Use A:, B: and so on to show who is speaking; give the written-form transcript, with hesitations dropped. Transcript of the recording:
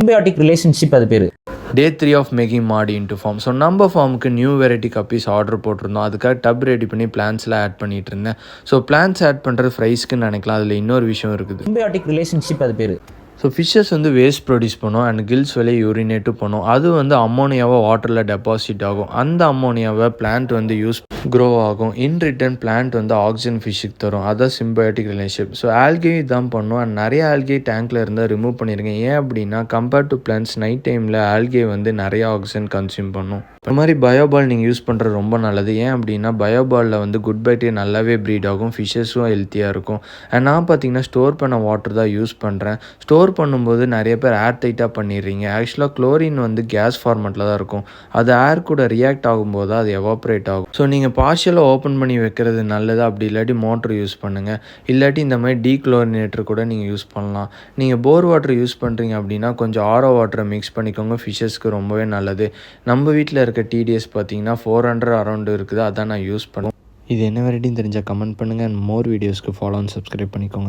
A: Symbiotic relationship அது பேர்.
B: Day 3 of making மாடி இன்ட்டு ஃபார்ம். ஸோ நம்ம ஃபார்முக்கு நியூ வெரைட்டி கப்பீஸ் ஆர்டர் போட்டிருந்தோம். அதுக்காக டப் ரெடி பண்ணி பிளான்ஸ்லாம் ஆட் பண்ணிட்டு இருந்தேன். ஸோ பிளான்ஸ் ஆட் பண்ணுறது ஃப்ரைஸ்க்குன்னு நினைக்கலாம். அதில் இன்னொரு விஷயம் இருக்குது.
A: சிம்பியாட்டிக் ரிலேஷன்ஷிப் அது பேர்.
B: ஸோ ஃபிஷ்ஷஸ் வந்து வேஸ்ட் ப்ரொடியூஸ் பண்ணும் அண்ட் கில்ஸ் வெளியே யூரினேட்டும் பண்ணும். அது வந்து அம்மோனியாவை வாட்டரில் டெபாசிட் ஆகும். அந்த அம்மோனியாவை பிளான்ட் வந்து க்ரோ ஆகும். இன் ரிட்டர்ன் பிளான்ட் வந்து ஆக்சிஜன் ஃபிஷ்ஷுக்கு தரும். அதான் சிம்பயோட்டிக் ரிலேஷன்ஷிப். ஸோ ஆல்கே இதான் பண்ணும். அண்ட் நிறைய ஆல்கே டேங்க்கில் இருந்தால் ரிமூவ் பண்ணியிருக்கேன். ஏன் அப்படின்னா கம்பேர்ட் டு பிளான்ட்ஸ் நைட் டைமில் ஆல்கே வந்து நிறைய ஆக்சிஜன் கன்சியூம் பண்ணும். இந்த மாதிரி பயோபால் நீங்கள் யூஸ் பண்ணுறது ரொம்ப நல்லது. ஏன் அப்படின்னா பயோபாலில் வந்து குட் பாக்டீரியா நல்லாவே ப்ரீட் ஆகும். ஃபிஷ்ஷஸும் ஹெல்த்தியாக இருக்கும். அண்ட் நான் பார்த்தீங்கன்னா ஸ்டோர் பண்ண வாட்டர் தான் யூஸ் பண்ணுறேன். ஸ்டோர் பண்ணும்போது நிறைய பேர் ஏர் டைட்டாக பண்ணிடுறீங்க. ஆக்சுவலாக குளோரின் வந்து கேஸ் ஃபார்மெட்டில் தான் இருக்கும். அது ஏர் கூட ரியாக்ட் ஆகும்போது அது எவாப்ரேட் ஆகும். ஸோ நீங்கள் பார்ஷியலாக ஓப்பன் பண்ணி வைக்கிறது நல்லது. அப்படி இல்லாட்டி மோட்ரு யூஸ் பண்ணுங்கள். இல்லாட்டி இந்த மாதிரி டீக்ளோரினேட்டர் கூட நீங்கள் யூஸ் பண்ணலாம். நீங்கள் போர் வாட்டர் யூஸ் பண்ணுறீங்க அப்படின்னா கொஞ்சம் ஆரோ வாட்டரை மிக்ஸ் பண்ணிக்கோங்க. ஃபிஷ்ஷஸ்க்கு ரொம்பவே நல்லது. நம்ம வீட்டில் இருக்க டிடிஎஸ் பார்த்தீங்கன்னா 400 அரௌண்ட் இருக்குது. அதான் நான் யூஸ் பண்ணுவேன். இது என்ன வெரைட்டின்னு தெரிஞ்சால் கமெண்ட் பண்ணுங்கள். அண்ட் மோர் வீடியோஸ்க்கு ஃபாலோ அண்ட் சப்ஸ்கிரைப் பண்ணிக்கோங்க.